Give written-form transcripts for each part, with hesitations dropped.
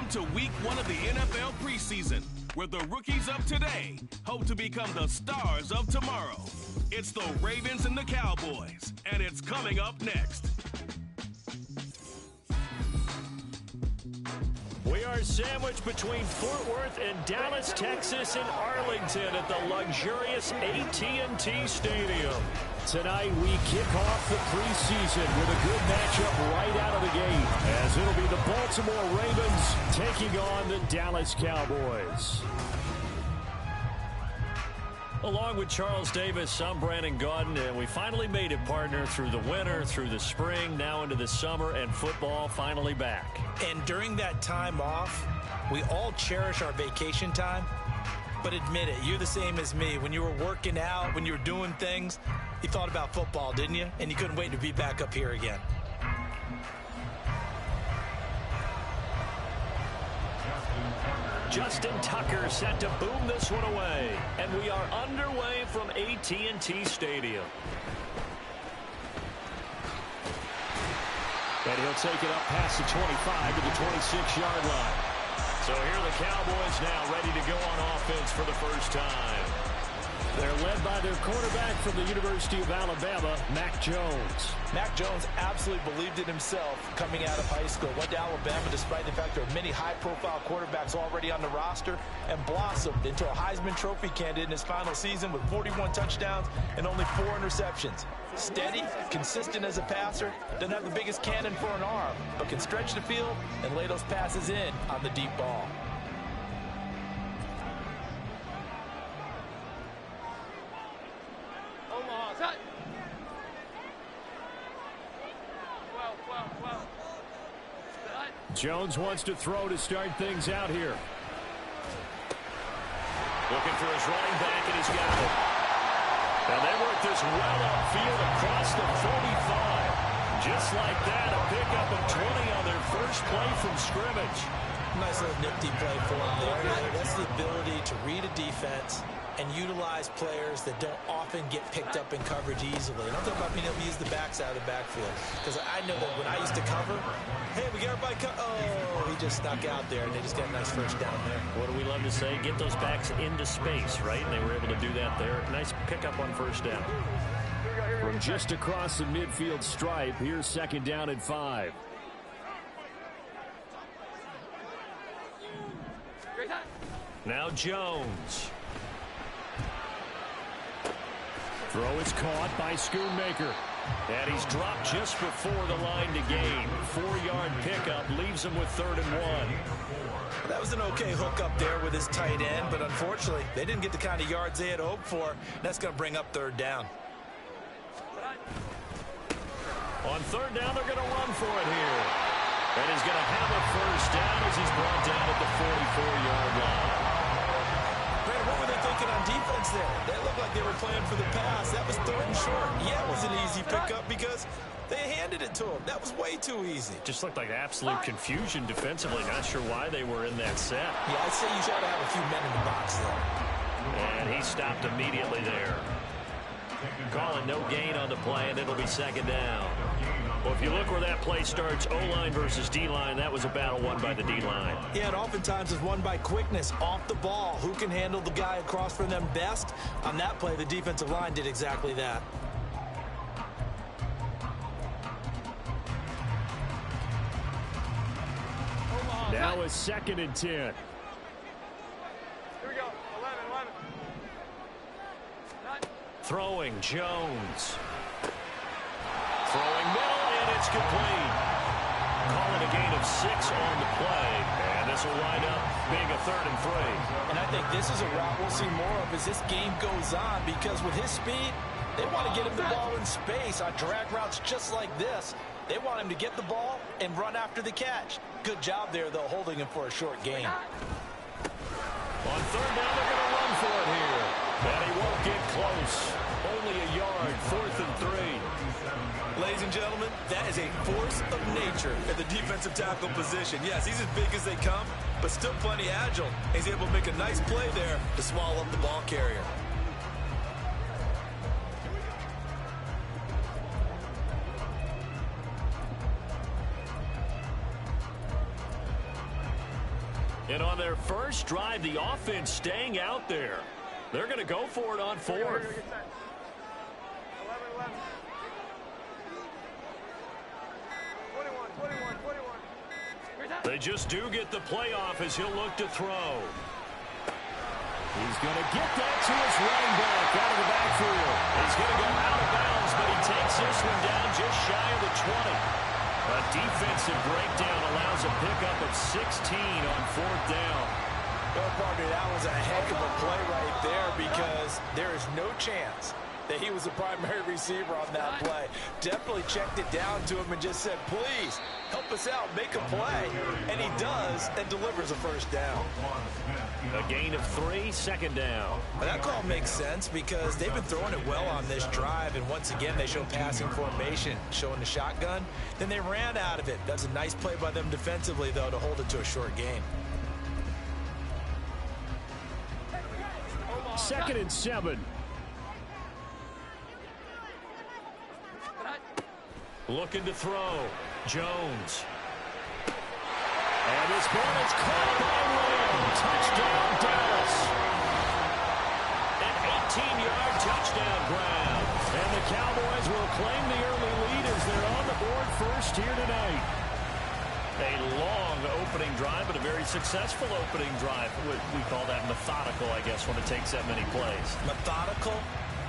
Welcome to week 1 of the NFL preseason, where the rookies of today hope to become the stars of tomorrow. It's the Ravens and the Cowboys, and it's coming up next. We are sandwiched between Fort Worth and Dallas, Texas, and Arlington at the luxurious AT&T Stadium. Tonight, we kick off the preseason with a good matchup right out of the gate, as it'll be the Baltimore Ravens taking on the Dallas Cowboys. Along with Charles Davis, I'm Brandon Gaudin, and we finally made it, partner, through the winter, through the spring, now into the summer, and football finally back. And during that time off, we all cherish our vacation time. But admit it, you're the same as me. When you were working out, when you were doing things, you thought about football, didn't you? And you couldn't wait to be back up here again. Justin Tucker set to boom this one away. And we are underway from AT&T Stadium. And he'll take it up past the 25 to the 26-yard line. So here are the Cowboys now ready to go on offense for the first time. They're led by their quarterback from the University of Alabama, Mac Jones. Mac Jones absolutely believed in himself coming out of high school. Went to Alabama despite the fact there are many high-profile quarterbacks already on the roster, and blossomed into a Heisman Trophy candidate in his final season with 41 touchdowns and only 4 interceptions. Steady, consistent as a passer, doesn't have the biggest cannon for an arm, but can stretch the field and lay those passes in on the deep ball. Jones wants to throw to start things out here. Looking for his running back, and he's got it. And they work this well upfield across the 45. Just like that, a pickup of 20 on their first play from scrimmage. Nice little nifty play for him there. That's the ability to read a defense and utilize players that don't often get picked up in coverage easily. And I'm talking about being able to use the backs out of the backfield. Because I know that when I used to cover, hey, we got everybody oh, he just snuck out there, and they just got a nice first down there. What do we love to say? Get those backs into space, right? And they were able to do that there. Nice pickup on first down. From just across the midfield stripe, here's second down and 5. Now Jones. Throw is caught by Schoonmaker. And he's dropped just before the line to gain. 4-yard pickup leaves him with 3rd and 1. That was an okay hookup there with his tight end, but unfortunately, they didn't get the kind of yards they had hoped for. That's going to bring up 3rd down. On 3rd down, they're going to run for it here. And he's going to have a first down as he's brought down at the 44-yard line. Brandon, what were they thinking on defense there? They looked like they were playing for the pass. That was 3rd and short. Yeah, it was an easy pickup because they handed it to him. That was way too easy. Just looked like absolute confusion defensively. Not sure why they were in that set. Yeah, I'd say you should have a few men in the box there. And he stopped immediately there. Calling no gain on the play, and it'll be 2nd down. Well, if you look where that play starts, O-line versus D-line, that was a battle won by the D-line. Yeah, and oftentimes it's won by quickness off the ball. Who can handle the guy across from them best? On that play, the defensive line did exactly that. Now it's 2nd and 10. Here we go. 11. Throwing, Jones. Throwing middle, and it's complete. Calling a gain of 6 on the play. And this will wind up being a 3rd and 3. And I think this is a route we'll see more of as this game goes on, because with his speed, they want to get him the ball in space on drag routes just like this. They want him to get the ball and run after the catch. Good job there, though, holding him for a short gain. On 3rd down, they're going to run for it here. And he won't get close. Only a yard, 4th and 3. Ladies and gentlemen, that is a force of nature at the defensive tackle position. Yes, he's as big as they come, but still plenty agile. He's able to make a nice play there to swallow up the ball carrier. And on their first drive, the offense staying out there. They're going to go for it on fourth. 11. 21. They just do get the playoff as he'll look to throw. He's going to get that to his running back out of the backfield. He's going to go out of bounds, but he takes this one down just shy of the 20. A defensive breakdown allows a pickup of 16 on fourth down. Well, partner, that was a heck of a play right there because there is no chance that he was the primary receiver on that play. Definitely checked it down to him and just said, please, help us out, make a play. And he does and delivers a first down. A gain of 3, second down. Well, that call makes sense because they've been throwing it well on this drive, and once again they show passing formation, showing the shotgun. Then they ran out of it. That's a nice play by them defensively, though, to hold it to a short gain. 2nd and 7. Looking to throw. Jones. And this ball is caught by Lamb. Touchdown, Dallas. An 18-yard touchdown grab. And the Cowboys will claim the early lead as they're on the board first here tonight. A long opening drive, but a very successful opening drive. We call that methodical, I guess, when it takes that many plays. Methodical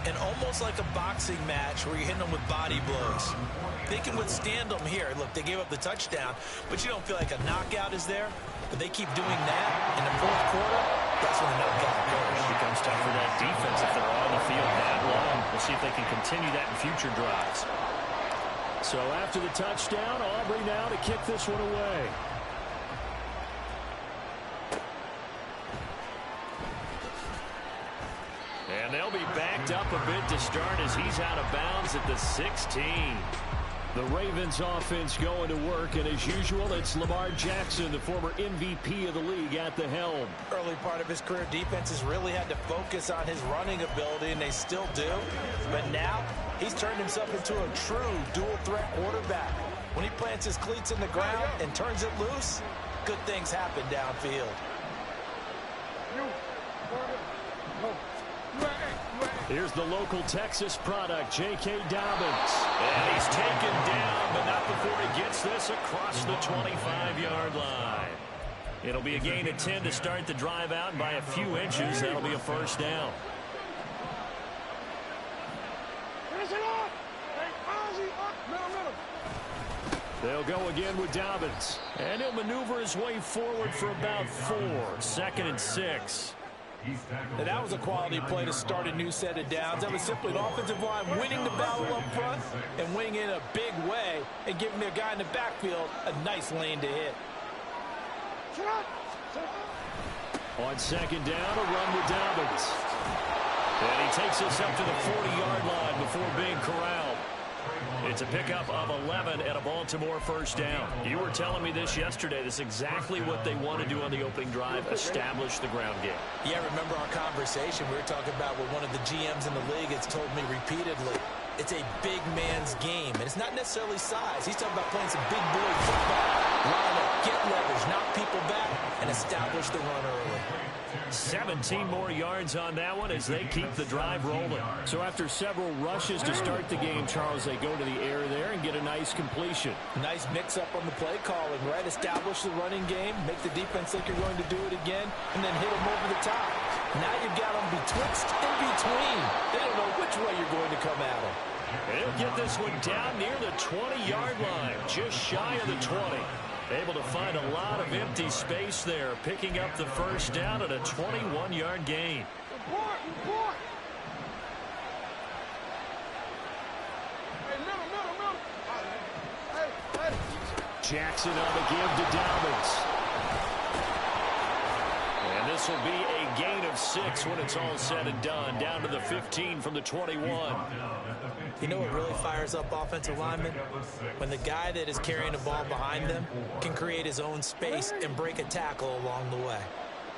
and almost like a boxing match where you're hitting them with body blows. They can withstand them here. Look, they gave up the touchdown, but you don't feel like a knockout is there. But they keep doing that in the fourth quarter. That's when the knockout occurs. It becomes tough for that defense if they're on the field that long. We'll see if they can continue that in future drives. So after the touchdown, Aubrey now to kick this one away. And they'll be backed up a bit to start as he's out of bounds at the 16. The Ravens offense going to work, and as usual, it's Lamar Jackson, the former MVP of the league, at the helm. Early part of his career, defenses really had to focus on his running ability, and they still do. But now, he's turned himself into a true dual-threat quarterback. When he plants his cleats in the ground and turns it loose, good things happen downfield. Here's the local Texas product, J.K. Dobbins. And he's taken down, but not before he gets this across the 25-yard line. It'll be a gain of 10 to start the drive out, and by a few inches, that'll be a first down. They'll go again with Dobbins. And he'll maneuver his way forward for about 4. 2nd and 6. And that was a quality play to start a new set of downs. That was simply an offensive line winning the battle up front and winning in a big way and giving their guy in the backfield a nice lane to hit. On 2nd down, a run with Dobbins. And he takes us up to the 40-yard line before being corralled. It's a pickup of 11 and a Baltimore first down. You were telling me this yesterday. This is exactly what they want to do on the opening drive, establish the ground game. Yeah, remember our conversation we were talking about with one of the GMs in the league has told me repeatedly. It's a big man's game, and it's not necessarily size. He's talking about playing some big boy football. Line up, get leverage, knock people back, and establish the run early. 17 more yards on that one as they keep the drive rolling. So after several rushes to start the game, Charles, they go to the air there and get a nice completion. Nice mix-up on the play calling, right? Establish the running game, make the defense think you're going to do it again, and then hit them over the top. Now you've got them betwixt and between. They don't know which way you're going to come at them. They'll get this one down near the 20-yard line, just shy of the 20. Able to find a lot of empty space there, picking up the first down at a 21-yard gain. Report. Hey, middle. Jackson on the give to Dobbins. And this will be a gain of 6 when it's all said and done, down to the 15 from the 21. You know what really fires up offensive linemen? When the guy that is carrying the ball behind them can create his own space and break a tackle along the way.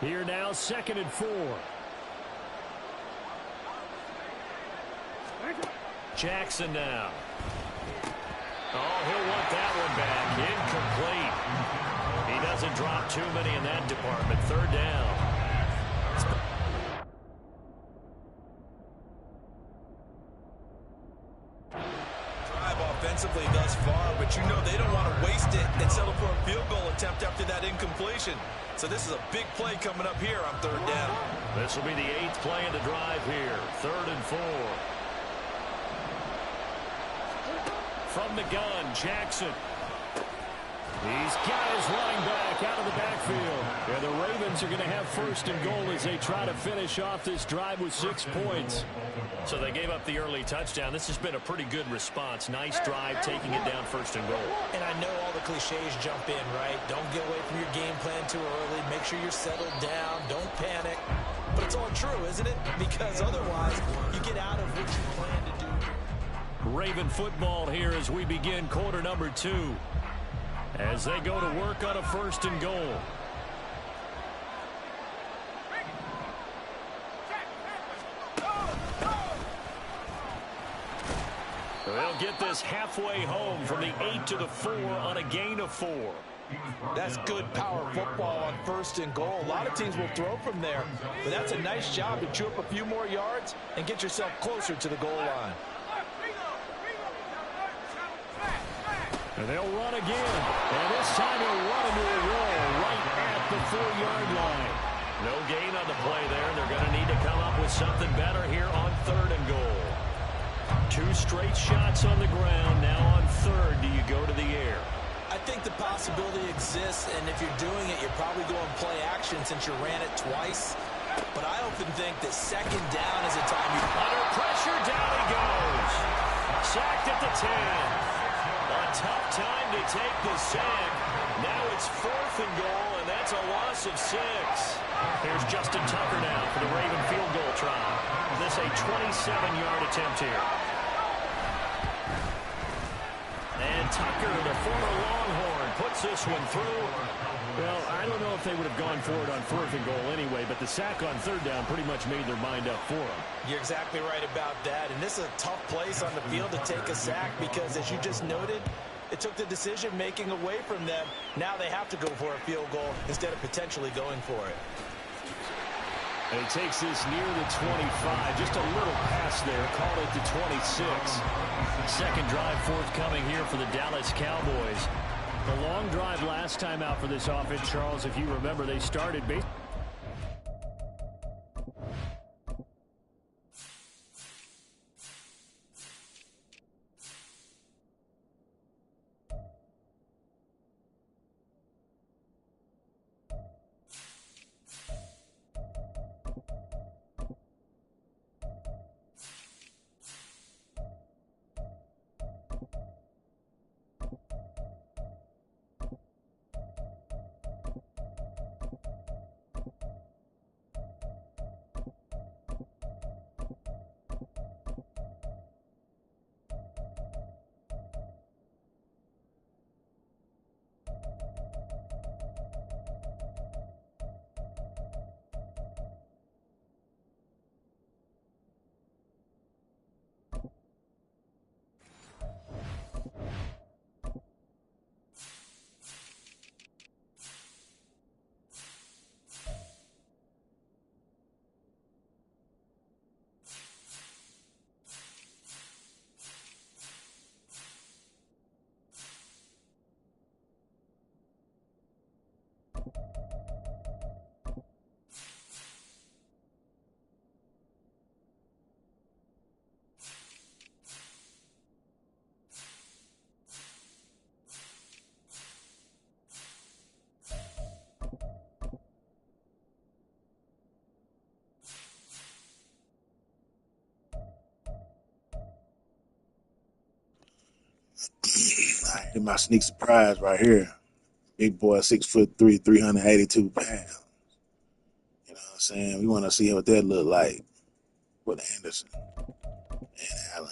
Here now, 2nd and 4. Jackson now. Oh, he'll want that one back. Incomplete. He doesn't drop too many in that department. Third down. Offensively thus far, but you know they don't want to waste it and settle for a field goal attempt after that incompletion. So this is a big play coming up here on third down. This will be the 8th play of the drive here. 3rd and 4. From the gun, Jackson. He's got his running back out of the backfield. Yeah, the Ravens are going to have 1st and goal as they try to finish off this drive with 6 points. So they gave up the early touchdown. This has been a pretty good response. Nice drive, taking it down 1st and goal. And I know all the cliches jump in, right? Don't get away from your game plan too early. Make sure you're settled down. Don't panic. But it's all true, isn't it? Because otherwise, you get out of what you plan to do. Raven football here as we begin quarter number 2. As they go to work on a 1st and goal. They'll get this halfway home from the 8 to the 4 on a gain of 4. That's good power football on 1st and goal. A lot of teams will throw from there, but that's a nice job to chew up a few more yards and get yourself closer to the goal line. And they'll run again. And this time they'll run into a wall right at the 4-yard line. No gain on the play there. They're going to need to come up with something better here on 3rd and goal. 2 straight shots on the ground. Now on 3rd, do you go to the air? I think the possibility exists, and if you're doing it, you're probably going play action since you ran it twice. But I often think that 2nd down is a time you... Under pressure, down he goes. Sacked at the 10. A tough time to take the sack. Now it's 4th and goal, and that's a loss of 6. Here's Justin Tucker now for the Raven field goal try. This a 27-yard attempt here. And Tucker, the former Longhorn, puts this one through. Well, I don't know if they would have gone for it on 4th and goal anyway, but the sack on 3rd down pretty much made their mind up for them. You're exactly right about that, and this is a tough place on the field to take a sack because, as you just noted, it took the decision-making away from them. Now they have to go for a field goal instead of potentially going for it. And he takes this near the 25, just a little pass there, call it the 26. 2nd drive forthcoming here for the Dallas Cowboys. The long drive last time out for this offense, Charles, if you remember, they started basically. My sneak surprise right here. Big boy, 6'3", 382 pounds. You know what I'm saying? We want to see what that look like with Anderson and Allen.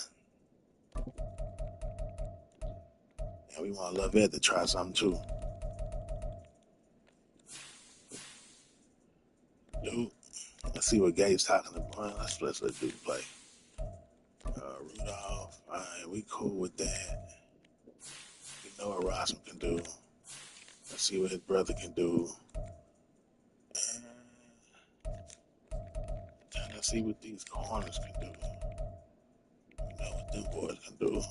And we want Lovett to try something too. Dude, let's see what Gabe's talking about. Let's let Duke play. Rudolph, all right, we cool with that. We know what Rossman can do. Let's Let's see what his brother can do. Trying to see what these corners can do. We know what them boys can do.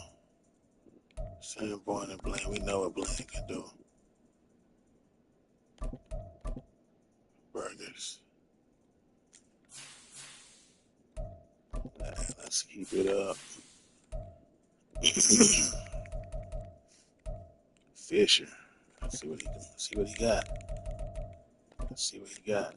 Sanborn and Bland, we know what Bland can do. Burgers. Let's keep it up. Fisher. Let's see what he can. See what he got. Let's see what he got.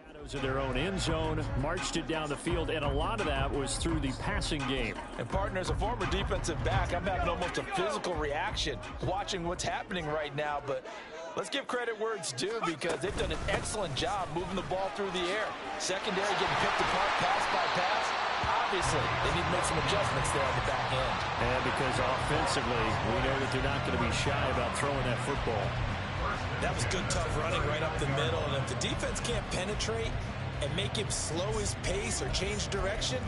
Shadows of their own end zone, marched it down the field, and a lot of that was through the passing game. And partner, as a former defensive back, I'm having almost a physical reaction watching what's happening right now. But let's give credit where it's due, because they've done an excellent job moving the ball through the air. Secondary getting picked apart pass by pass. Obviously, they need to make some adjustments there on the back end. And because offensively, we know that they're not going to be shy about throwing that football. That was good, tough running right up the middle. And if the defense can't penetrate and make him slow his pace or change direction,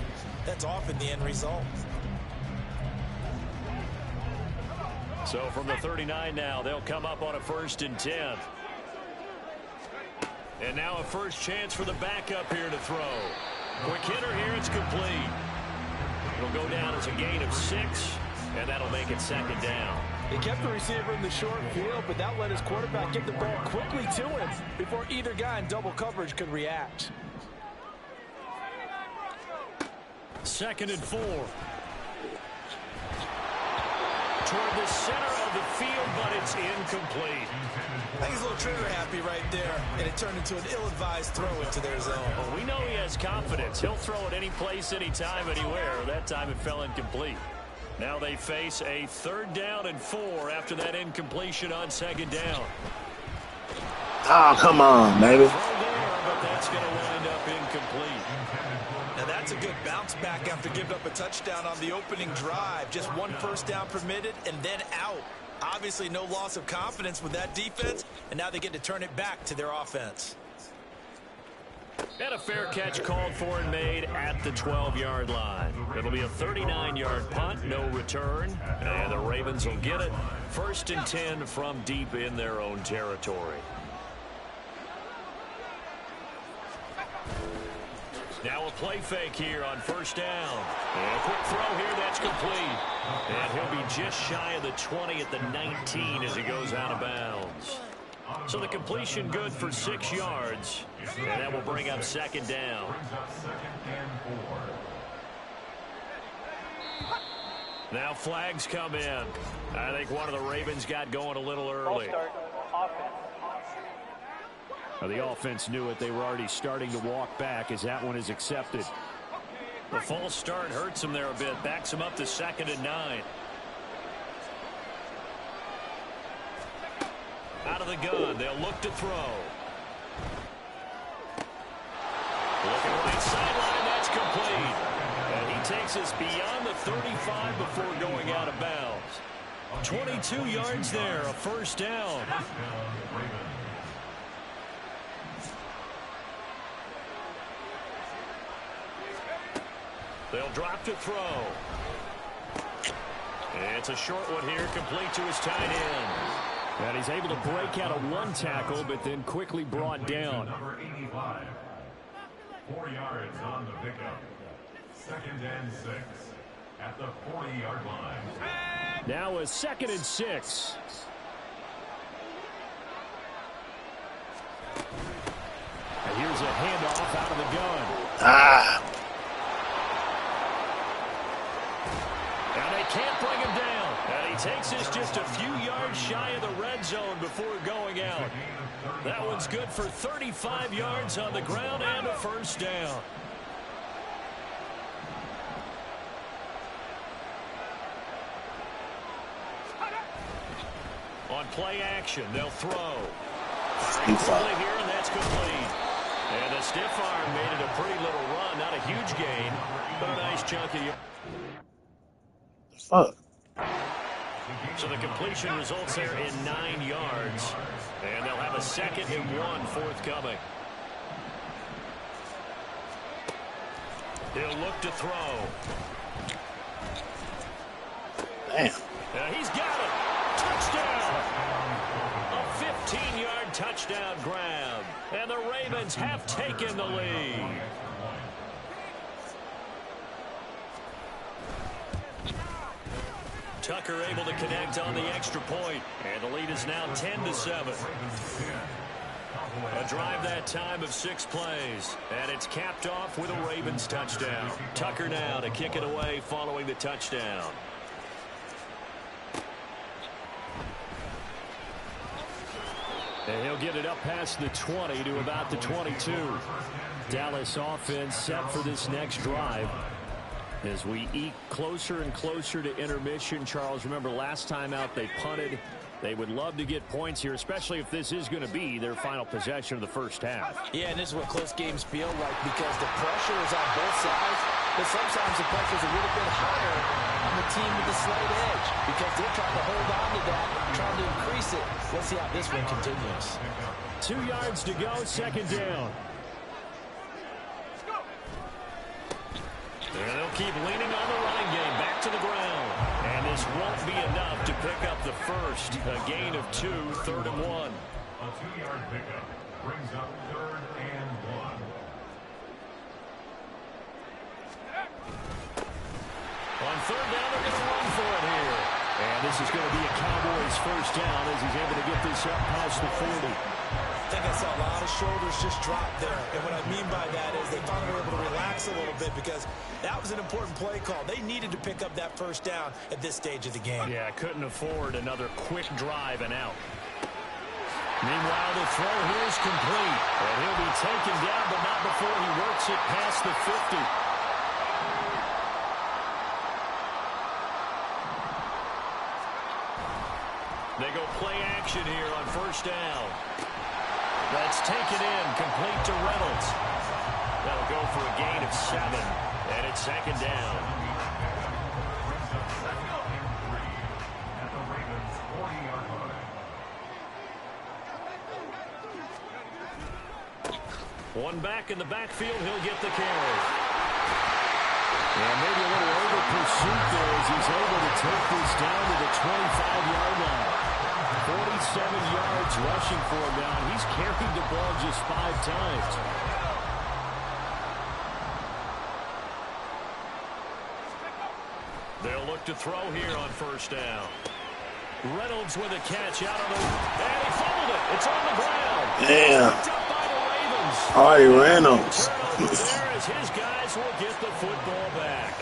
that's often the end result. So from the 39 now, they'll come up on a 1st and 10. And now a first chance for the backup here to throw. Quick hitter here, it's complete. It'll go down as a gain of 6, and that'll make it 2nd down. He kept the receiver in the short field, but that let his quarterback get the ball quickly to him before either guy in double coverage could react. 2nd and 4. Toward the center of the field, but it's incomplete. I think he's a little trigger happy right there, and it turned into an ill-advised throw into their zone. Well, we know he has confidence. He'll throw it any place, anytime, anywhere. That time it fell incomplete. Now they face a 3rd down and 4 after that incompletion on 2nd down. Oh, come on, baby. Throw there, but that's going to wind up incomplete. Now that's a good bounce back after giving up a touchdown on the opening drive. Just 1 first down permitted and then out. Obviously no loss of confidence with that defense, and now they get to turn it back to their offense. And a fair catch called for and made at the 12-yard line. It'll be a 39-yard punt, no return, and the Ravens will get it. 1st and 10 from deep in their own territory. Now a play fake here on 1st down. And a quick throw here, that's complete. And he'll be just shy of the 20 at the 19 as he goes out of bounds. So the completion good for 6 yards. And that will bring up 2nd down. Now flags come in. I think one of the Ravens got going a little early. The offense knew it. They were already starting to walk back as that one is accepted. The false start hurts them there a bit. Backs them up to 2nd and 9. Out of the gun. They'll look to throw. Looking right sideline. That's complete. And he takes us beyond the 35 before going out of bounds. 22 yards there. A 1st down. They'll drop to throw. It's a short one here, complete to his tight end. And he's able to break out of 1 tackle, but then quickly brought down. Number 85, 4 yards on the pickup. 2nd and 6 at the 40-yard line. Now a 2nd and 6. And here's a handoff out of the gun. Can't bring him down. And he takes us just a few yards shy of the red zone before going out. That one's good for 35 yards on the ground and a 1st down. On play action, they'll throw. Firing here, and that's complete. And the stiff arm made it a pretty little run. Not a huge gain, but a nice chunk of yards. Fuck. So the completion results there in 9 yards. And they'll have a 2nd and 1 forthcoming. He'll look to throw. Damn. He's got it. Touchdown. A 15-yard touchdown grab. And the Ravens have taken the lead. Tucker able to connect on the extra point. And the lead is now 10-7. A drive that time of 6 plays. And it's capped off with a Ravens touchdown. Tucker now to kick it away following the touchdown. And he'll get it up past the 20 to about the 22. Dallas offense set for this next drive. As we eke closer and closer to intermission, Charles, remember last time out they punted. They would love to get points here, especially if this is going to be their final possession of the first half. Yeah, and this is what close games feel like because the pressure is on both sides, but sometimes the pressure is a little bit higher on the team with the slight edge because they're trying to hold on to that, trying to increase it. Let's see how this one continues. 2 yards to go, second down. And they'll keep leaning on the running game, back to the ground. And this won't be enough to pick up the first. A gain of 2, 3rd and 1. A 2-yard pickup brings up 3rd and 1. On 3rd down, they're going to run for it here. And this is going to be a Cowboys first down as he's able to get this up past the 40. I think I saw a lot of shoulders just drop there. And what I mean by that is they finally were able to relax a little bit because that was an important play call. They needed to pick up that first down at this stage of the game. Yeah, couldn't afford another quick drive and out. Meanwhile, the throw here is complete. And he'll be taken down, but not before he works it past the 50. They go play action here on first down. That's taken in, complete to Reynolds. That'll go for a gain of 7, and it's second down. At the Ravens' 40-yard line. One back in the backfield, he'll get the carry. And maybe a little over pursuit there as he's able to take this down to the 25-yard line. 47 yards rushing for him now. He's carried the ball just 5 times. They'll look to throw here on first down. Reynolds with a catch out on the... And he fumbled it. It's on the ground. Damn. Picked up by the Ravens. Hardy Reynolds. There as his guys will get the football back.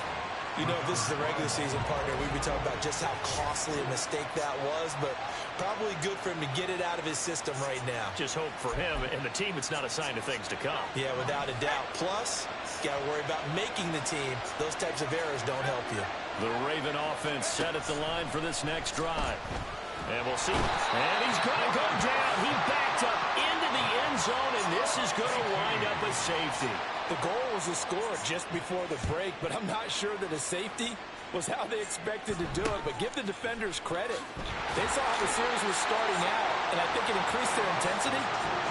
You know, if this is the regular season partner, we'd be talking about just how costly a mistake that was, but probably good for him to get it out of his system right now. Just hope for him and the team it's not a sign of things to come. Yeah, without a doubt. Plus, got to worry about making the team. Those types of errors don't help you. The Raven offense set at the line for this next drive. And we'll see. And he's going to go down. He backed up into the end zone, and this is going to wind up a safety. The goal was a score just before the break, but I'm not sure that a safety was how they expected to do it. But give the defenders credit. They saw how the series was starting out, and I think it increased their intensity.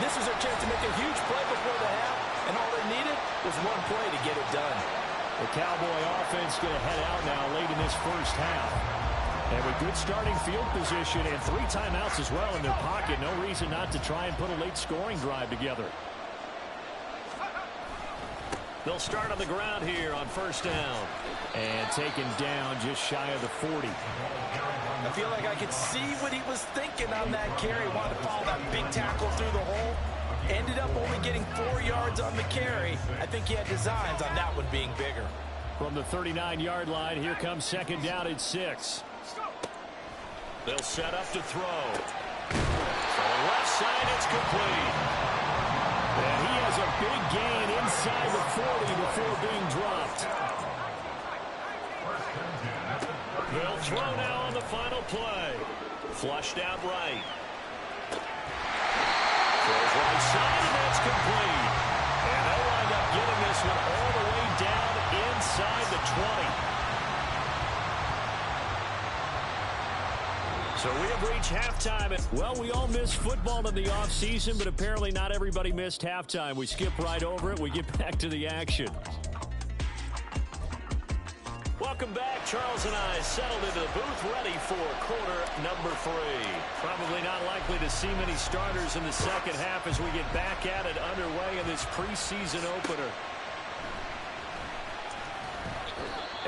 This was their chance to make a huge play before the half, and all they needed was one play to get it done. The Cowboy offense going to head out now late in this first half. And with good starting field position and 3 timeouts as well in their pocket, no reason not to try and put a late scoring drive together. They'll start on the ground here on first down. And taken down just shy of the 40. I feel like I could see what he was thinking on that carry. Wanted to follow that big tackle through the hole. Ended up only getting 4 yards on the carry. I think he had designs on that one being bigger. From the 39-yard line, here comes second down at 6. They'll set up to throw. So left side, it's complete. And he has a big gain inside the 40 before being dropped. They'll throw now on the final play. Flushed out right. Throws right side, and that's complete. And they'll wind up getting this one all the way down inside the 20. So we have reached halftime. Well, we all missed football in the offseason, but apparently not everybody missed halftime. We skip right over it. We get back to the action. Welcome Welcome back. Charles and I settled into the booth, ready for quarter number 3. Probably not likely to see many starters in the second half as we get back at it underway in this preseason opener.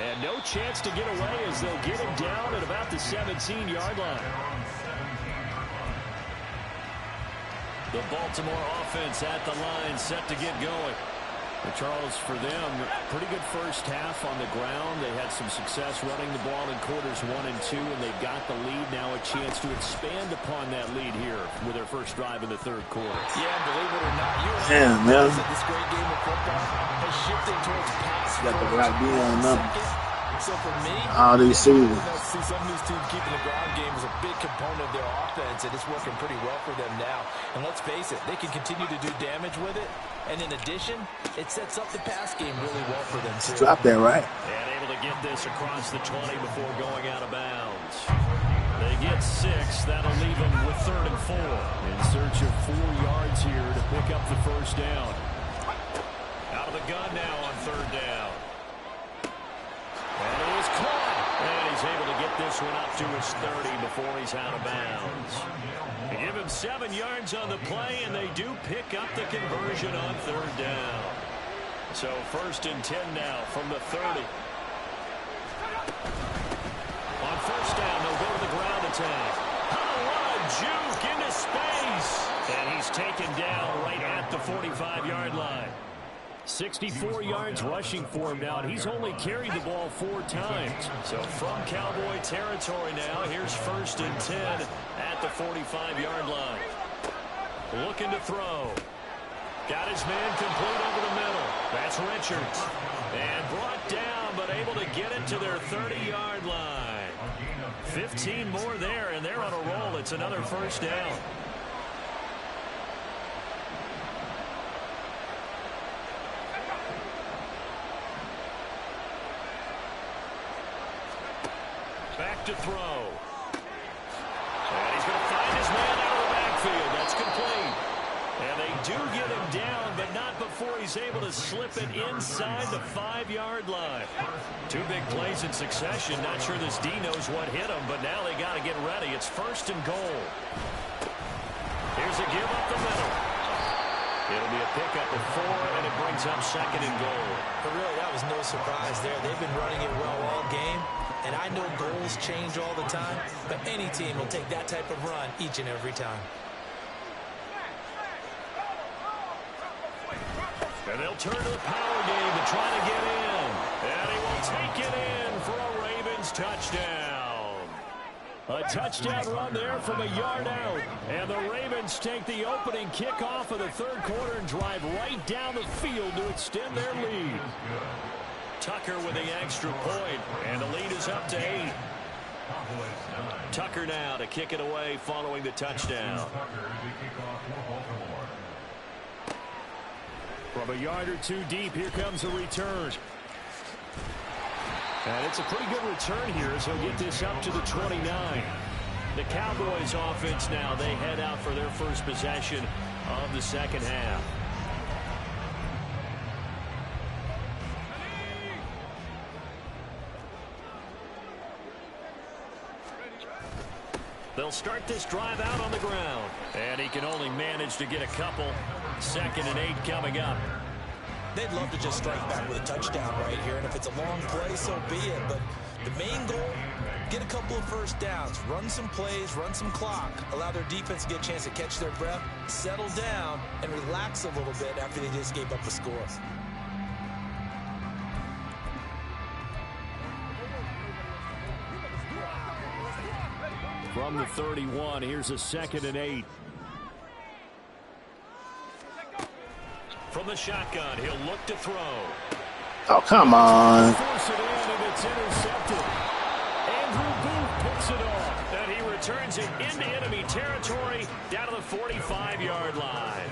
And no chance to get away as they'll get him down at about the 17-yard line. The Baltimore offense at the line, set to get going. And Charles, for them, pretty good first half on the ground. They had some success running the ball in quarters 1 and 2, and they've got the lead. Now a chance to expand upon that lead here with their first drive in the third quarter. Yeah, believe it or not, this great game of football has shifted towards pass. Got the right beat on number. So for me, all these seasons. See some of these teams keeping the ground game is a big component of their offense, and it's working pretty well for them now. And let's face it, they can continue to do damage with it. And in addition, it sets up the pass game really well for them, too. Drop that right. And able to get this across the 20 before going out of bounds. They get 6. That'll leave them with 3rd and 4. In search of 4 yards here to pick up the first down. Out of the gun now on 3rd down. And it is caught. And he's able to get this one up to his 30 before he's out of bounds. They give him 7 yards on the play, and they do pick up the conversion on 3rd down. So 1st and 10 now from the 30. On 1st down, they'll go to the ground attack. Oh, what a juke into space. And he's taken down right at the 45-yard line. 64 yards rushing for him now, and he's only carried the ball 4 times. So from Cowboy territory now, here's 1st and 10 at the 45-yard line. Looking to throw. Got his man complete over the middle. That's Richards. And brought down, but able to get it to their 30-yard line. 15 more there, and they're on a roll. It's another 1st down. Back to throw. And he's going to find his man out of the backfield. That's complete. And they do get him down, but not before he's able to slip it inside the 5-yard line. 2 big plays in succession. Not sure this D knows what hit him, but now they got to get ready. It's 1st and goal. Here's a give up the middle. It'll be a pickup of 4, and it brings up 2nd and goal. But really, that was no surprise there. They've been running it well all game. And I know goals change all the time, but any team will take that type of run each and every time. And they'll turn to the power game to try to get in. And he will take it in for a Ravens touchdown. A touchdown run there from a yard out. And the Ravens take the opening kickoff of the 3rd quarter and drive right down the field to extend their lead. Tucker with the extra point, and the lead is up to 8. Tucker now to kick it away following the touchdown. From a yard or 2 deep, here comes a return. And it's a pretty good return here as he'll get this up to the 29. The Cowboys offense now, they head out for their first possession of the second half. They'll start this drive out on the ground. And he can only manage to get a couple. 2nd and 8 coming up. They'd love to just strike back with a touchdown right here. And if it's a long play, so be it. But the main goal, get a couple of 1st downs. Run some plays, run some clock. Allow their defense to get a chance to catch their breath, settle down, and relax a little bit after they just gave up a score. From the 31, here's a 2nd and 8. From the shotgun, he'll look to throw. Oh, come on. Force it in, and it's intercepted. Andrew Booth picks it off, and he returns it into enemy territory down to the 45-yard line.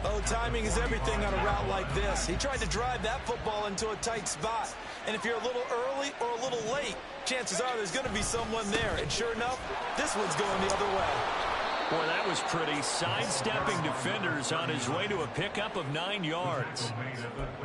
Oh, timing is everything on a route like this. He tried to drive that football into a tight spot. And if you're a little early or a little late, chances are there's going to be someone there. And sure enough, this one's going the other way. Boy, that was pretty. Sidestepping defenders on his way to a pickup of 9 yards.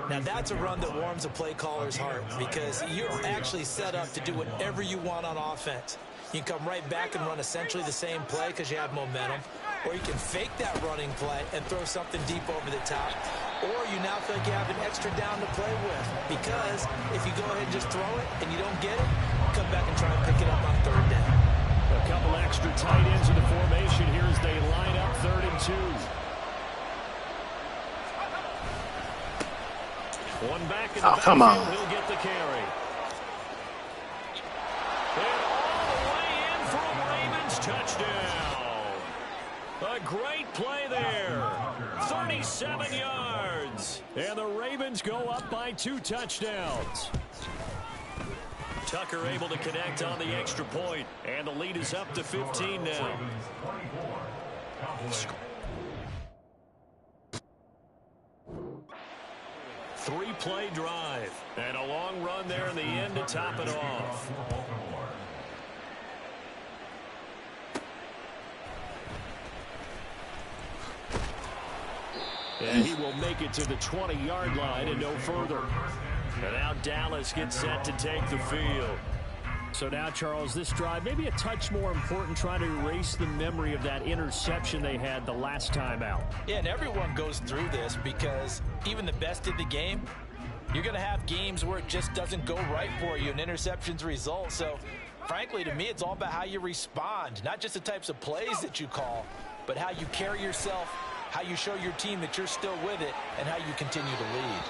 Now, that's a run that warms a play caller's heart because you're actually set up to do whatever you want on offense. You can come right back and run essentially the same play because you have momentum, or you can fake that running play and throw something deep over the top, or you now feel like you have an extra down to play with because if you go ahead and just throw it and you don't get it, come back and try and pick it up on 3rd down. A couple extra tight ends in the formation here as they line up 3rd and 2. One back in the come on. He'll get the carry. And all the way in for a Ravens touchdown. A great play there. 37 yards. And the Ravens go up by 2 touchdowns. Tucker able to connect on the extra point, and the lead is up to 15 now. Three-play drive, and a long run there in the end to top it off. And he will make it to the 20-yard line and no further. And now Dallas gets set to take the field. So now, Charles, this drive maybe a touch more important, trying to erase the memory of that interception they had the last time out. Yeah, and everyone goes through this because even the best in the game, you're going to have games where it just doesn't go right for you and interceptions result. So, frankly, to me, it's all about how you respond, not just the types of plays that you call, but how you carry yourself, how you show your team that you're still with it, and how you continue to lead.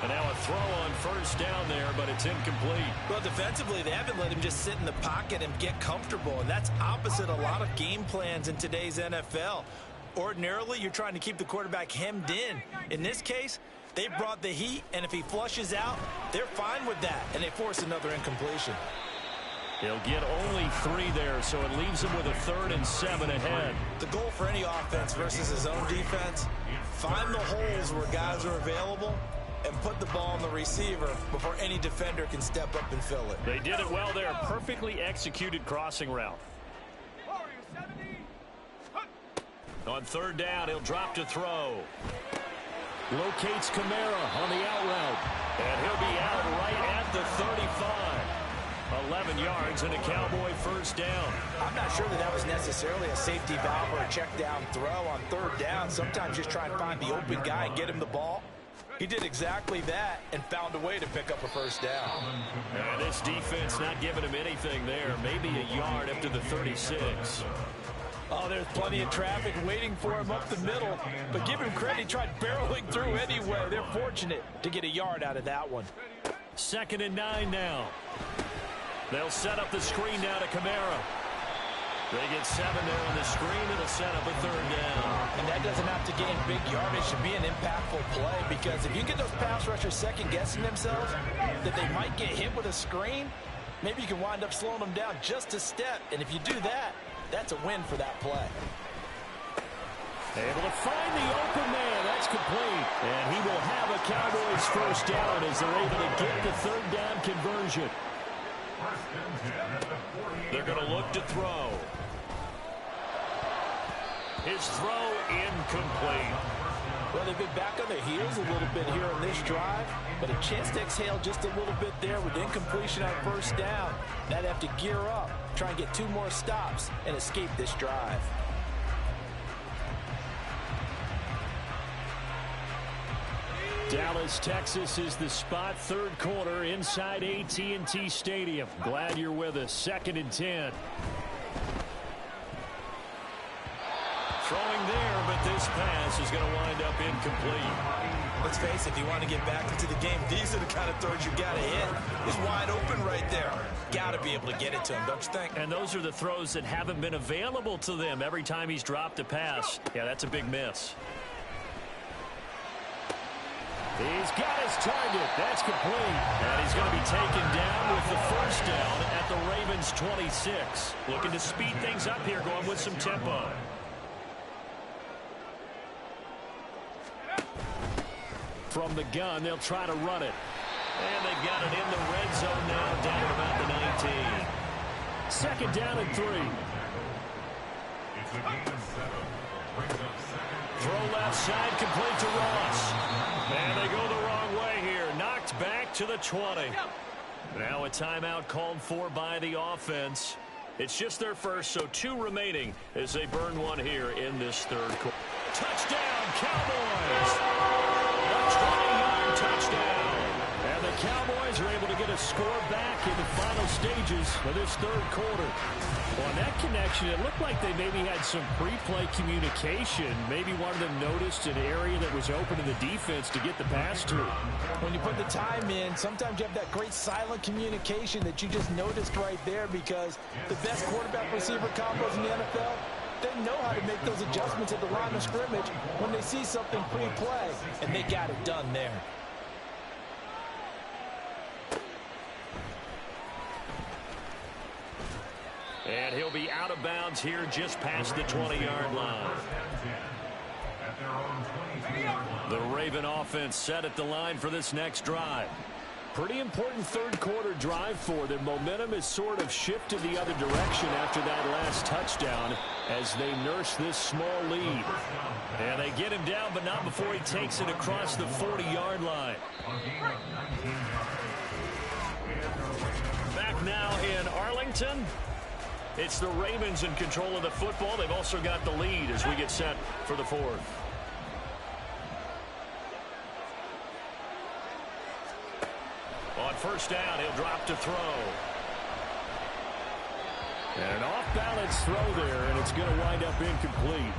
And now a throw on 1st down there, but it's incomplete. Well, defensively, they haven't let him just sit in the pocket and get comfortable, and that's opposite a lot of game plans in today's NFL. Ordinarily, you're trying to keep the quarterback hemmed in. In this case, they brought the heat, and if he flushes out, they're fine with that, and they force another incompletion. He'll get only 3 there, so it leaves him with a 3rd and 7 ahead. The goal for any offense versus his own defense, find the holes where guys are available and put the ball on the receiver before any defender can step up and fill it. They did it well there. Perfectly executed crossing route. On 3rd down, he'll drop to throw. Locates Kamara on the out route. And he'll be out right at the 35. 11 yards and a Cowboy 1st down. I'm not sure that was necessarily a safety valve or a check down throw on 3rd down. Sometimes just try and find the open guy and get him the ball. He did exactly that and found a way to pick up a 1st down. And this defense not giving him anything there. Maybe a yard up to the 36. Oh, there's plenty of traffic waiting for him up the middle. But give him credit, he tried barreling through anyway. They're fortunate to get a yard out of that one. 2nd and 9 now. They'll set up the screen now to Kamara. They get 7 there on the screen. It'll set up a 3rd down. And that doesn't have to gain big yardage to be an impactful play, because if you get those pass rushers second-guessing themselves that they might get hit with a screen, maybe you can wind up slowing them down just a step. And if you do that, that's a win for that play. Able to find the open man. That's complete. And he will have a Cowboys 1st down as they're able to get the 3rd down conversion. They're going to look to throw. His throw incomplete. Well, they've been back on their heels a little bit here on this drive, but a chance to exhale just a little bit there with incompletion on 1st down. Now they have to gear up, try and get 2 more stops, and escape this drive. Dallas, Texas is the spot. 3rd quarter inside AT&T Stadium. Glad you're with us. 2nd and 10. Throwing there, but this pass is going to wind up incomplete. Let's face it, if you want to get back into the game, these are the kind of throws you got to hit. It's wide open right there. Got to be able to get it to him, don't you think? And those are the throws that haven't been available to them every time he's dropped a pass. Yeah, that's a big miss. He's got his target. That's complete. And he's going to be taken down with the 1st down at the Ravens 26. Looking to speed things up here, going with some tempo. From the gun, they'll try to run it. And they've got it in the red zone now, down about the 19. 2nd down and 3. It's a gain of Throw left side, complete to Ross. And they go the wrong way here. Knocked back to the 20. Now a timeout called for by the offense. It's just their first, so 2 remaining as they burn one here in this third quarter. Touchdown, Cowboys! A 20-yard touchdown. And the Cowboys are able to get a score back in the final stages of this third quarter. On that connection, it looked like they maybe had some pre-play communication. Maybe one of them noticed an area that was open in the defense to get the pass to. When you put the time in, sometimes you have that great silent communication that you just noticed right there, because the best quarterback-receiver combos in the NFL, they know how to make those adjustments at the line of scrimmage when they see something pre-play, and they got it done there. And he'll be out of bounds here just past the 20-yard line. The Raven offense set at the line for this next drive. Pretty important third quarter drive for them. Momentum has sort of shifted the other direction after that last touchdown as they nurse this small lead. And they get him down, but not before he takes it across the 40-yard line. Back now in Arlington. It's the Ravens in control of the football. They've also got the lead as we get set for the fourth. On first down, he'll drop to throw. And an off-balance throw there, and it's going to wind up incomplete.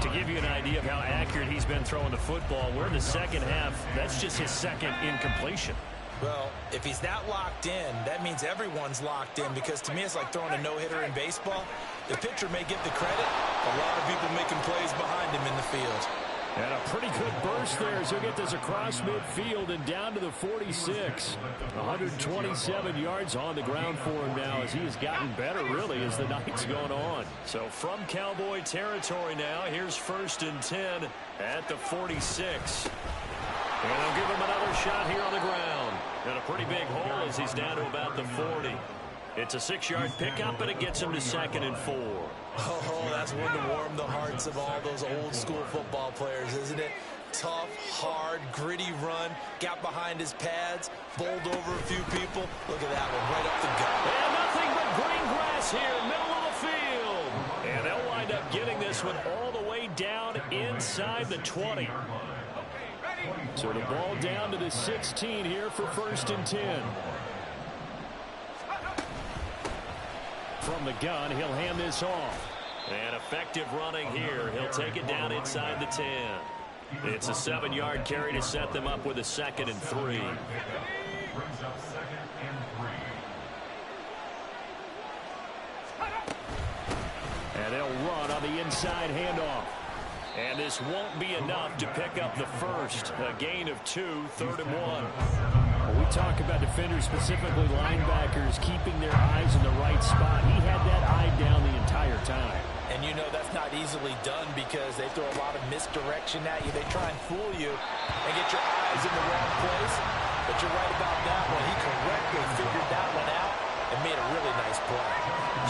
To give you an idea of how accurate he's been throwing the football, we're in the second half. That's just his second incompletion. Well, if he's that locked in, that means everyone's locked in, because to me it's like throwing a no-hitter in baseball. The pitcher may get the credit, a lot of people making plays behind him in the field. And a pretty good burst there as he'll get this across midfield and down to the 46. 127 yards on the ground for him now as he has gotten better, really, as the night's gone on. So from Cowboy territory now, here's 1st and 10 at the 46. And they'll give him another shot here on the ground. And a pretty big hole as he's down to about the 40. It's a 6-yard pickup, and it gets him to 2nd and 4. Oh, that's one to warm the hearts of all those old-school football players, isn't it? Tough, hard, gritty run, got behind his pads, bowled over a few people. Look at that one, right up the gut. And nothing but green grass here, middle of the field. And they'll wind up getting this one all the way down inside the 20. So the ball down to the 16 here for 1st and 10. From the gun, he'll hand this off. And effective running here. He'll take it down inside the 10. It's a 7-yard carry to set them up with a 2nd and 3. And they'll run on the inside handoff. And this won't be enough to pick up the first. A gain of 2, 3rd and 1. Well, we talk about defenders, specifically linebackers, keeping their eyes in the right spot. He had that eye down the entire time. And you know that's not easily done because they throw a lot of misdirection at you. They try and fool you and get your eyes in the wrong place. But you're right about that one. He correctly figured that one out and made a really nice play.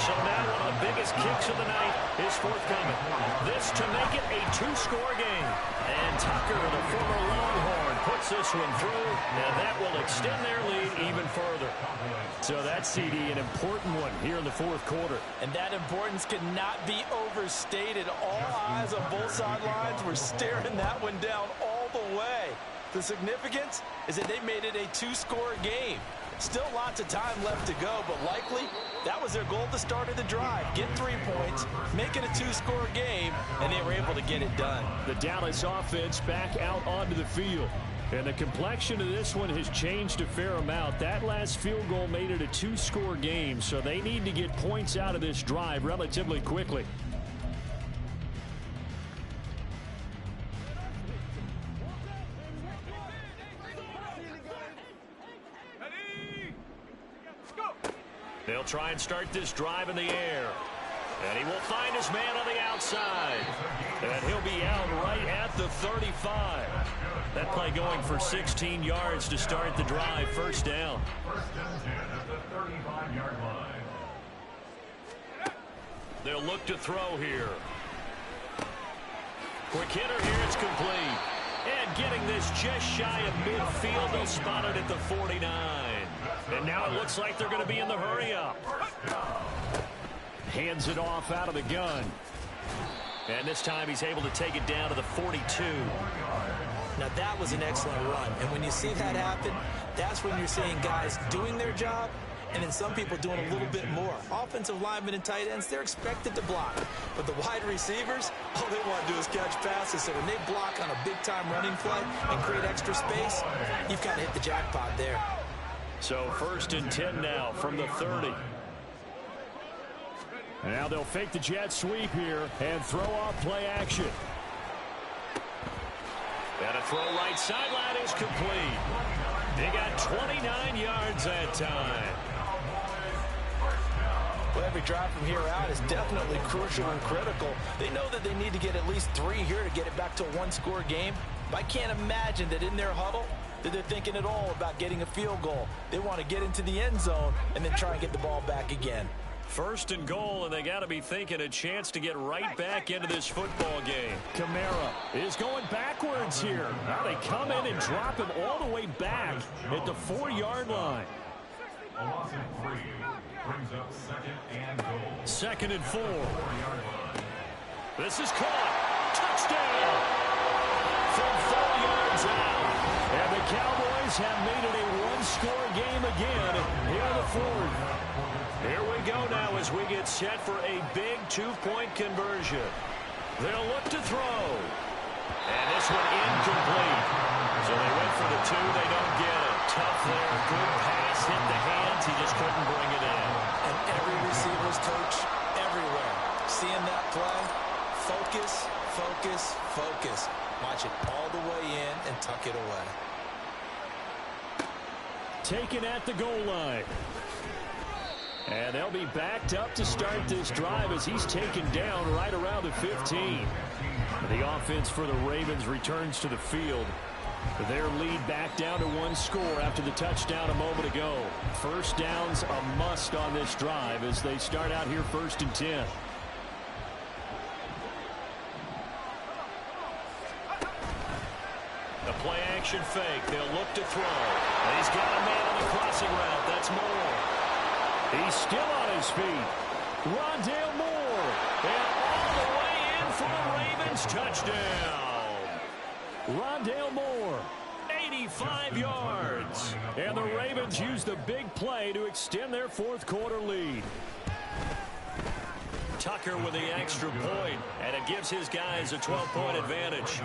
So now one of the biggest kicks of the night is forthcoming. This to make it a 2-score game. And Tucker, the former Longhorn, puts this one through, and that will extend their lead even further. So that's, CD, an important one here in the 4th quarter. And that importance cannot be overstated. All eyes on both sidelines were staring that one down all the way. The significance is that they made it a 2-score game. Still lots of time left to go, but likely that was their goal at the start of the drive. Get 3 points, make it a 2-score game, and they were able to get it done. The Dallas offense back out onto the field. And the complexion of this one has changed a fair amount. That last field goal made it a 2-score game, so they need to get points out of this drive relatively quickly. They'll try and start this drive in the air. And he will find his man on the outside. And he'll be out right at the 35. That play going for 16 yards to start the drive. 1st down. 1st and 10 at the 35-yard line. They'll look to throw here. Quick hitter here, it's complete. And getting this just shy of midfield, they'll spot it at the 49. And now it looks like they're going to be in the hurry-up. Hands it off out of the gun. And this time he's able to take it down to the 42. Now that was an excellent run. And when you see that happen, that's when you're seeing guys doing their job and then some people doing a little bit more. Offensive linemen and tight ends, they're expected to block. But the wide receivers, all they want to do is catch passes. So when they block on a big-time running play and create extra space, you've kind of hit the jackpot there. So 1st and 10 now from the 30. Now they'll fake the jet sweep here and throw off play action. And a throw right sideline is complete. They got 29 yards that time. Well, every drive from here out is definitely crucial and critical. They know that they need to get at least 3 here to get it back to a one-score game. But I can't imagine that in their huddle that they're thinking at all about getting a field goal. They want to get into the end zone and then try and get the ball back again. 1st and goal, and they got to be thinking a chance to get right back into this football game. Kamara is going backwards here. Now they come in and drop him all the way back at the 4-yard line. A loss of 3 brings up 2nd and goal. 2nd and 4. This is caught. Touchdown. From 4 yards out. And the Cowboys have made it a one-score game again here in the 4th. Here we go now as we get set for a big 2-point conversion. They'll look to throw. And this one incomplete. So they went for the 2. They don't get it. Tough there. Good pass. Hit the hands. He just couldn't bring it in. And every receiver's coach everywhere. Seeing that play, focus, focus, focus. Watch it all the way in and tuck it away. Taken at the goal line. And they'll be backed up to start this drive as he's taken down right around the 15. The offense for the Ravens returns to the field. Their lead back down to 1 score after the touchdown a moment ago. First down's a must on this drive as they start out here 1st and 10. The play action fake. They'll look to throw. And he's got a man on the crossing route. That's Moore. He's still on his feet. Rondale Moore. And all the way in for the Ravens touchdown. Rondale Moore, 85 yards. And the Ravens use the big play to extend their 4th quarter lead. Tucker with the extra point, and it gives his guys a 12-point advantage.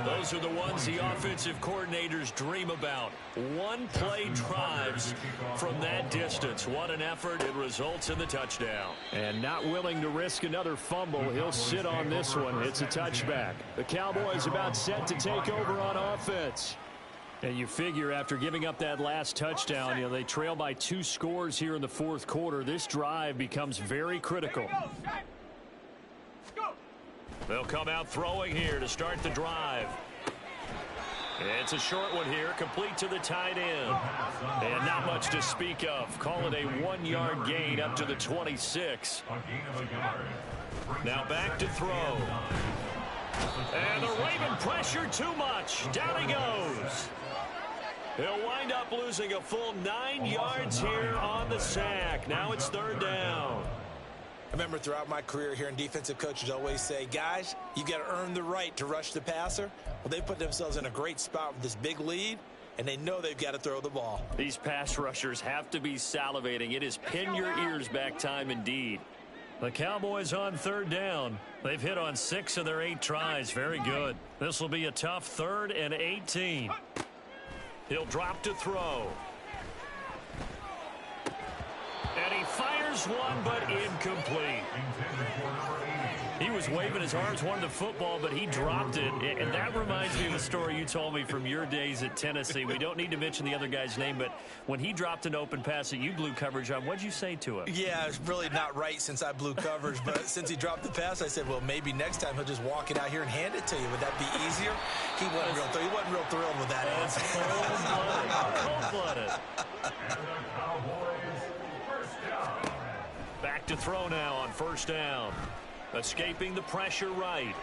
Those are the ones the offensive coordinators dream about. One-play drives from that distance. What an effort. It results in the touchdown. And not willing to risk another fumble, he'll sit on this one. It's a touchback. The Cowboys about set to take over on offense. And you figure after giving up that last touchdown, they trail by 2 scores here in the 4th quarter. This drive becomes very critical. They'll come out throwing here to start the drive. It's a short one here, complete to the tight end. And not much to speak of. Call it a 1-yard gain up to the 26. Now back to throw. And the Raven pressure too much. Down he goes. He'll wind up losing a full 9 yards here on the sack. Now it's 3rd down. I remember throughout my career hearing defensive coaches always say, guys, you got to earn the right to rush the passer. Well, they put themselves in a great spot with this big lead, and they know they've got to throw the ball. These pass rushers have to be salivating. It is pin your ears back time indeed. The Cowboys on 3rd down. They've hit on 6 of their 8 tries. Very good. This will be a tough 3rd and 18. He'll drop to throw. And he fires one, but incomplete. He was waving his arms, wanted the football, but he dropped it. And that reminds me of the story you told me from your days at Tennessee. We don't need to mention the other guy's name, but when he dropped an open pass that you blew coverage on, what'd you say to him? Yeah, it's really not right since I blew coverage, but since he dropped the pass, I said, well, maybe next time he'll just walk it out here and hand it to you. Would that be easier? He wasn't real thrilled with that answer. Cold-blooded. Back to throw now on 1st down. Escaping the pressure right.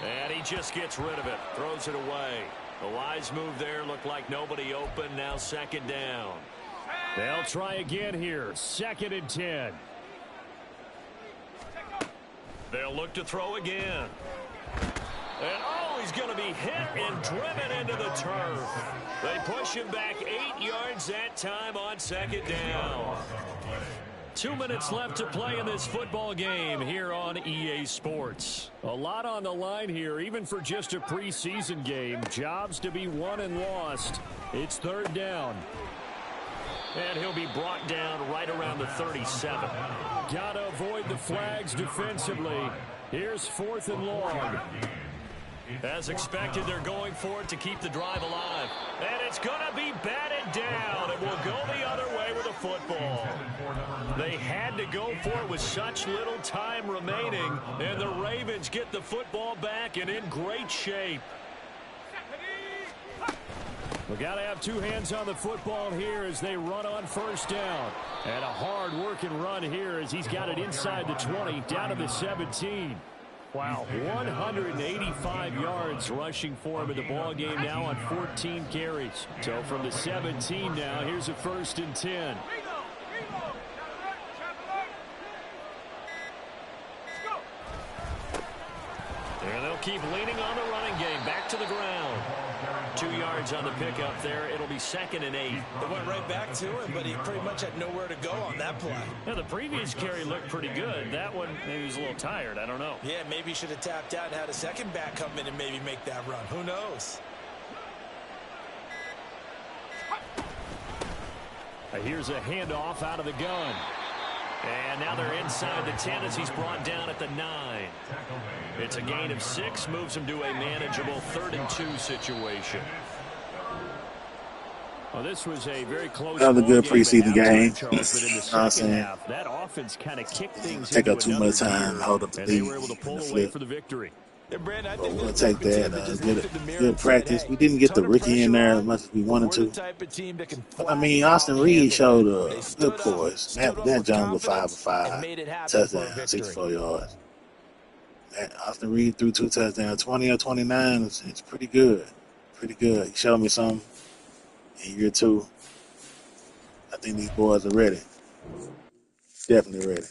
And he just gets rid of it. Throws it away. A wise move there. Looked like nobody open. Now second down. They'll try again here. 2nd and 10. They'll look to throw again. And oh, he's going to be hit and driven into the turf. They push him back 8 yards that time on second down. 2 minutes left to play in this football game here on EA Sports. A lot on the line here, even for just a preseason game. Jobs to be won and lost. It's 3rd down. And he'll be brought down right around the 37. Got to avoid the flags defensively. Here's 4th and long. As expected, they're going for it to keep the drive alive. And it's going to be batted down. It will go the other way with a football. They had to go for it with such little time remaining. And the Ravens get the football back and in great shape. We got to have 2 hands on the football here as they run on 1st down. And a hard-working run here as he's got it inside the 20, down to the 17. Wow, 185 yards rushing for him in the ball game now on 14 carries. So from the 17 now, here's a 1st and 10. And they'll keep leaning on the running game. Back to the ground. 2 yards on the pickup there. It'll be 2nd and 8. They went right back to him, but he pretty much had nowhere to go on that play. Now, the previous carry looked pretty good. That one, maybe he was a little tired. I don't know. Yeah, maybe he should have tapped out and had a second back come in and maybe make that run. Who knows? Here's a handoff out of the gun. And now they're inside the 10 as he's brought down at the 9. It's a gain of 6, moves him to a manageable 3rd and 2 situation. Well, this was a very close. Another good preseason game. But in the second half, that offense kind of kicked things take into up too much time, gear, hold up the and they lead, were able to pull away flip. for the victory. Brandon, I But think we'll take that. Good practice. We didn't get the rookie in there as much as we wanted to. But, I mean, Austin Reed showed good poise. That Jones was 5 for 5. Touchdown, 64 yards. Austin Reed threw 2 touchdowns, 20 or 29. It's pretty good. Pretty good. He showed me something in year 2. I think these boys are ready. Definitely ready.